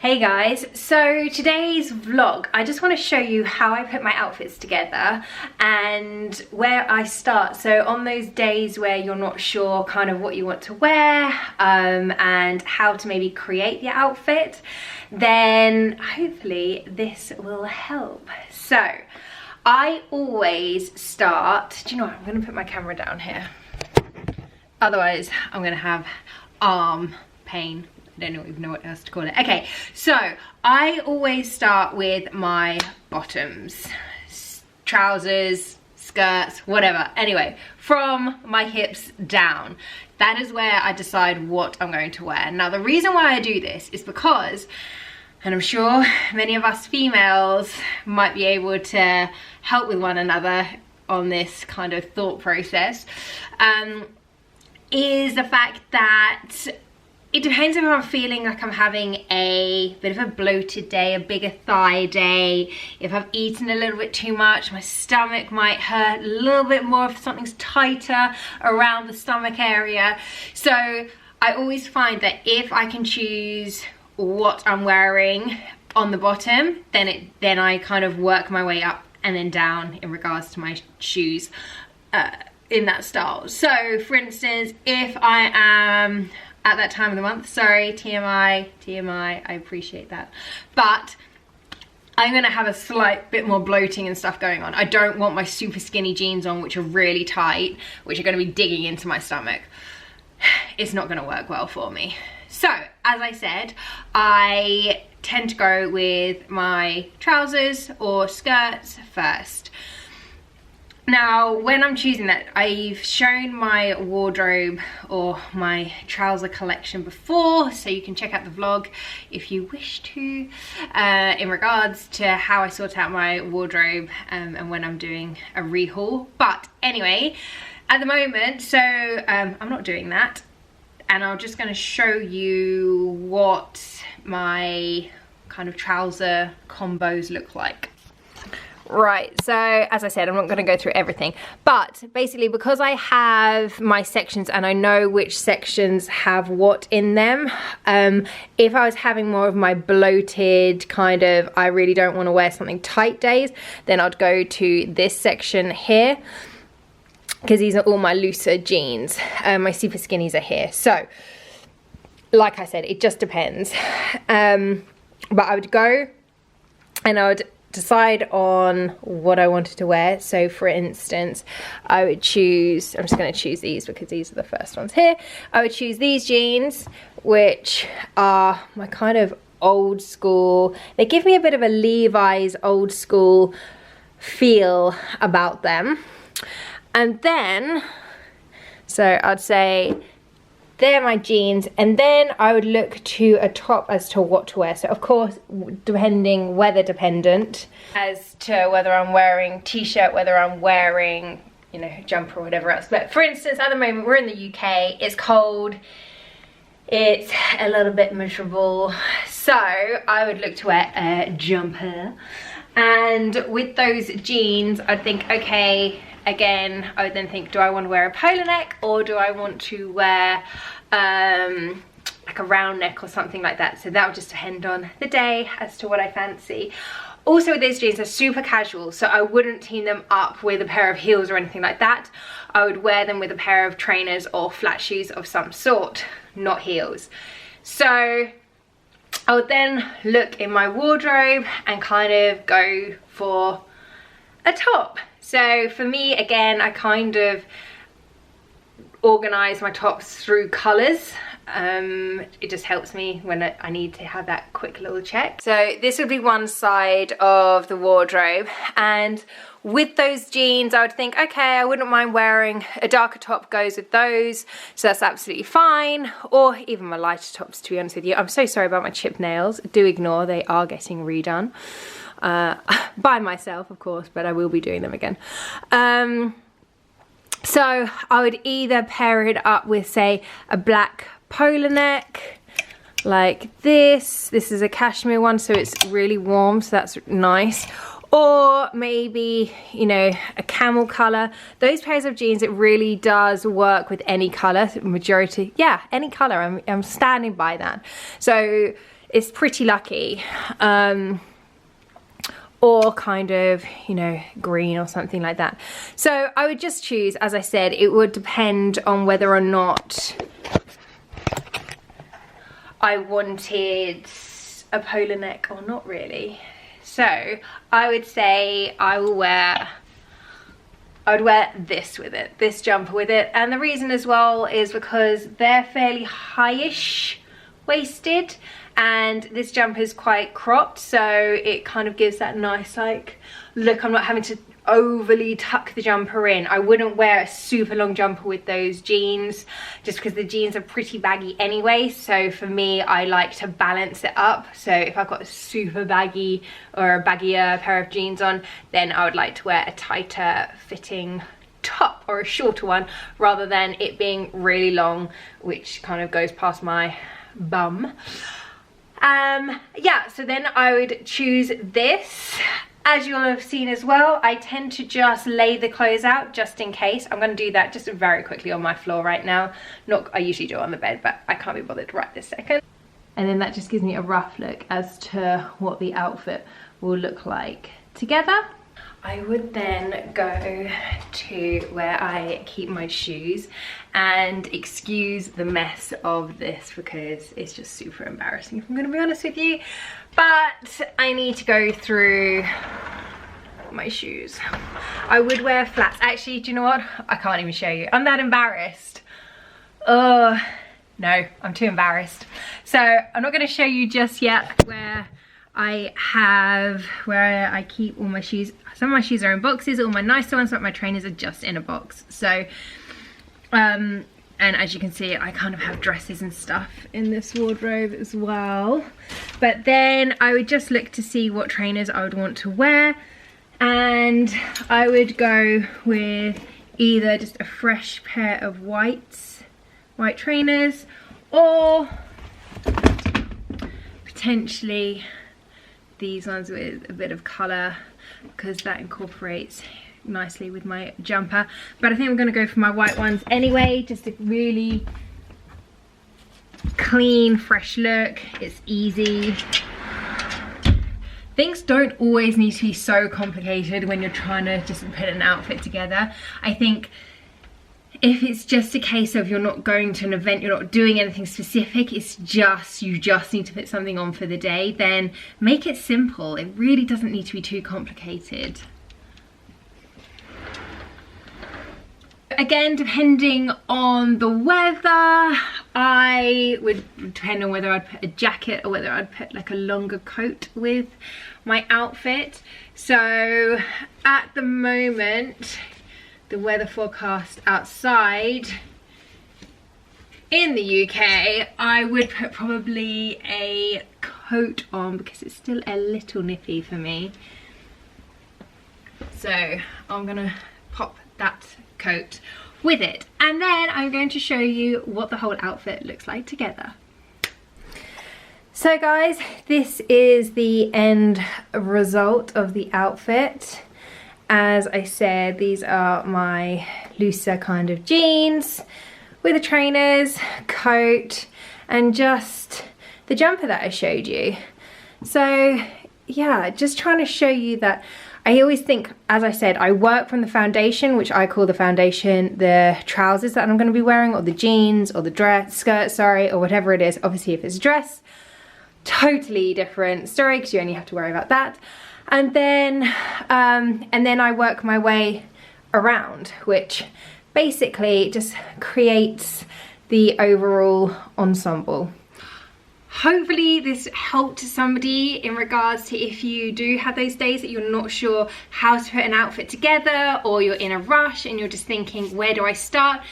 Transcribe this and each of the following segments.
Hey guys, so today's vlog, I just want to show you how I put my outfits together and where I start. So on those days where you're not sure kind of what you want to wear and how to maybe create your outfit, then hopefully this will help. So I always start, do you know what, I'm going to put my camera down here. Otherwise I'm going to have arm pain. I don't even know what else to call it. Okay, so I always start with my bottoms, trousers, skirts, whatever. Anyway, from my hips down. That is where I decide what I'm going to wear. Now, the reason why I do this is because, and I'm sure many of us females might be able to help with one another on this kind of thought process, is the fact that it depends if I'm feeling like I'm having a bit of a bloated day, a bigger thigh day, if I've eaten a little bit too much, my stomach might hurt a little bit more if something's tighter around the stomach area. So I always find that if I can choose what I'm wearing on the bottom, then I kind of work my way up and then down in regards to my shoes in that style. So for instance, if I am at that time of the month, sorry, TMI, I appreciate that, but I'm gonna have a slight bit more bloating and stuff going on. I don't want my super skinny jeans on which are really tight, which are gonna be digging into my stomach. It's not gonna work well for me. So as I said, I tend to go with my trousers or skirts first. Now, when I'm choosing that, I've shown my wardrobe or my trouser collection before, so you can check out the vlog if you wish to, in regards to how I sort out my wardrobe and when I'm doing a rehaul. But anyway, at the moment, so I'm not doing that, and I'm just going to show you what my kind of trouser combos look like. Right, so as I said, I'm not going to go through everything, but basically because I have my sections and I know which sections have what in them, if I was having more of my bloated kind of, I really don't want to wear something tight days, then I'd go to this section here, because these are all my looser jeans. My super skinnies are here. So, like I said, it just depends. But I would go and I would decide on what I wanted to wear. So for instance, I would choose, I'm just going to choose these because these are the first ones here. I would choose these jeans, which are my kind of old school. They give me a bit of a Levi's old school feel about them. And then, so I'd say they're my jeans, and then I would look to a top as to what to wear. So of course, depending, weather dependent, as to whether I'm wearing t-shirt, whether I'm wearing, you know, jumper or whatever else. But for instance, at the moment, we're in the UK, it's cold, it's a little bit miserable. So I would look to wear a jumper. And with those jeans, I'd think, okay, again, I would then think, do I want to wear a polo neck or do I want to wear like a round neck or something like that? So that would just depend on the day as to what I fancy. Also with these jeans, they're super casual, so I wouldn't team them up with a pair of heels or anything like that. I would wear them with a pair of trainers or flat shoes of some sort, not heels. So I would then look in my wardrobe and kind of go for a top. So for me, again, I kind of organize my tops through colors. It just helps me when I need to have that quick little check. So this would be one side of the wardrobe, and with those jeans I would think, okay, I wouldn't mind wearing a darker top goes with those, so that's absolutely fine, or even my lighter tops, to be honest with you. I'm so sorry about my chipped nails, do ignore, they are getting redone. By myself, of course, but I will be doing them again. So I would either pair it up with, say, a black polo neck like this. This is a cashmere one, so it's really warm, so that's nice. Or maybe, you know, a camel color. Those pairs of jeans, it really does work with any color, majority, yeah, any color. I'm standing by that. So is pretty lucky. Or kind of, you know, green or something like that. So I would just choose, as I said, it would depend on whether or not I wanted a polo neck or not really. So I would say I would wear this with it, this jumper with it. And the reason as well is because they're fairly high-ish waisted, and this jumper is quite cropped, so it kind of gives that nice like look. I'm not having to overly tuck the jumper in. I wouldn't wear a super long jumper with those jeans just because the jeans are pretty baggy anyway. So for me, I like to balance it up. So if I've got a super baggy or a baggier pair of jeans on, then I would like to wear a tighter fitting top or a shorter one rather than it being really long, which kind of goes past my bum. Yeah, so then I would choose this. As you'll have seen as well, I tend to just lay the clothes out just in case. I'm going to do that just very quickly on my floor right now. I usually do it on the bed, but I can't be bothered right this second. And then that just gives me a rough look as to what the outfit will look like together. I would then go to where I keep my shoes, and excuse the mess of this because it's just super embarrassing if I'm gonna be honest with you, but I need to go through my shoes. I would wear flats. Actually, do you know what? I can't even show you. I'm that embarrassed. Oh, no, I'm too embarrassed. So I'm not gonna show you just yet where I keep all my shoes. Some of my shoes are in boxes, all my nicer ones, but my trainers are just in a box. So, and as you can see, I kind of have dresses and stuff in this wardrobe as well. But then I would just look to see what trainers I would want to wear. And I would go with either just a fresh pair of white trainers, or potentially these ones with a bit of colour, because that incorporates nicely with my jumper. But I think I'm going to go for my white ones anyway, just a really clean, fresh look. It's easy. Things don't always need to be so complicated when you're trying to just put an outfit together. I think if it's just a case of you're not going to an event, you're not doing anything specific, it's just, you just need to put something on for the day, then make it simple. It really doesn't need to be too complicated. Again, depending on the weather, I would depend on whether I'd put a jacket or whether I'd put like a longer coat with my outfit. So at the moment, the weather forecast outside in the UK, I would put probably a coat on because it's still a little nippy for me. So I'm gonna pop that coat with it, and then I'm going to show you what the whole outfit looks like together. So guys, this is the end result of the outfit. As I said, these are my looser kind of jeans with the trainers, coat, and just the jumper that I showed you. So yeah, just trying to show you that I always think, as I said, I work from the foundation, which I call the foundation, the trousers that I'm going to be wearing, or the jeans, or the dress, skirt, sorry, or whatever it is. Obviously, if it's a dress, totally different story because you only have to worry about that. And then I work my way around, which basically just creates the overall ensemble. Hopefully this helped somebody in regards to if you do have those days that you're not sure how to put an outfit together, or you're in a rush and you're just thinking, where do I start?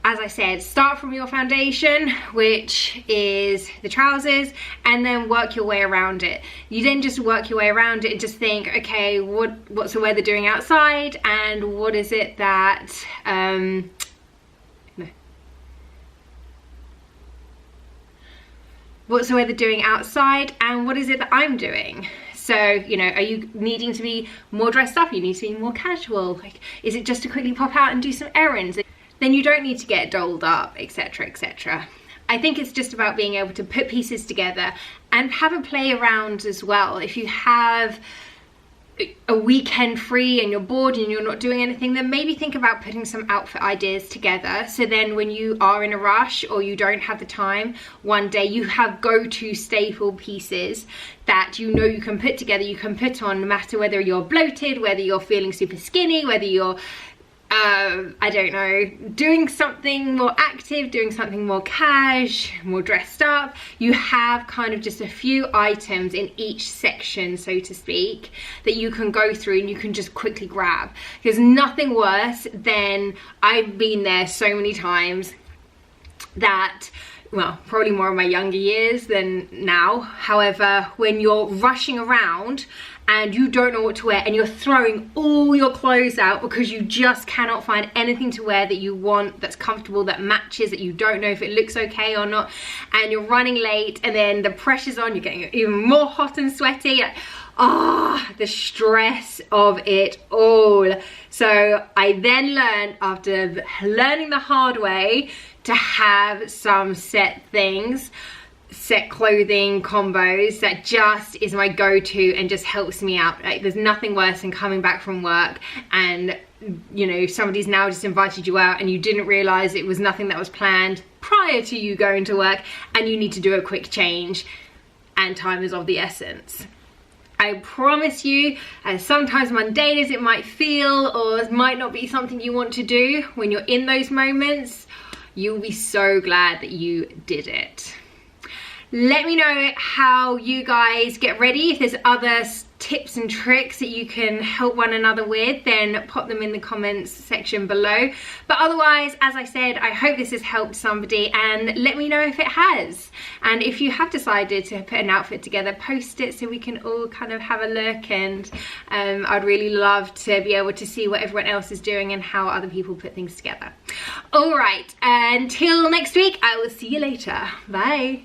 As I said, start from your foundation, which is the trousers, and then work your way around it. You then just work your way around it and just think, okay, what's the weather doing outside, and what is it that what's the weather doing outside, and what is it that I'm doing? So, you know, are you needing to be more dressed up? You need to be more casual? Like, is it just to quickly pop out and do some errands? Then you don't need to get dolled up, etc, etc. I think it's just about being able to put pieces together and have a play around as well. If you have a weekend free and you're bored and you're not doing anything, then maybe think about putting some outfit ideas together, so then when you are in a rush or you don't have the time one day, you have go-to staple pieces that you know you can put together, you can put on, no matter whether you're bloated, whether you're feeling super skinny, whether you're I don't know, doing something more active, doing something more cash, more dressed up. You have kind of just a few items in each section, so to speak, that you can go through and you can just quickly grab. There's nothing worse than, I've been there so many times that, well, probably more in my younger years than now. However, when you're rushing around and you don't know what to wear and you're throwing all your clothes out because you just cannot find anything to wear that you want, that's comfortable, that matches, that you don't know if it looks okay or not, and you're running late, and then the pressure's on, you're getting even more hot and sweaty. The stress of it all. So I then learned, after learning the hard way, to have some set things, set clothing combos that just is my go-to and just helps me out. Like, there's nothing worse than coming back from work and, you know, somebody's now just invited you out and you didn't realize it was nothing that was planned prior to you going to work, and you need to do a quick change, and time is of the essence. I promise you, as sometimes mundane as it might feel, or it might not be something you want to do, when you're in those moments, you'll be so glad that you did it. Let me know how you guys get ready. If there's other tips and tricks that you can help one another with, then pop them in the comments section below. But otherwise, as I said, I hope this has helped somebody, and let me know if it has. And if you have decided to put an outfit together, post it so we can all kind of have a look, and I'd really love to be able to see what everyone else is doing and how other people put things together. All right, until next week, I will see you later. Bye.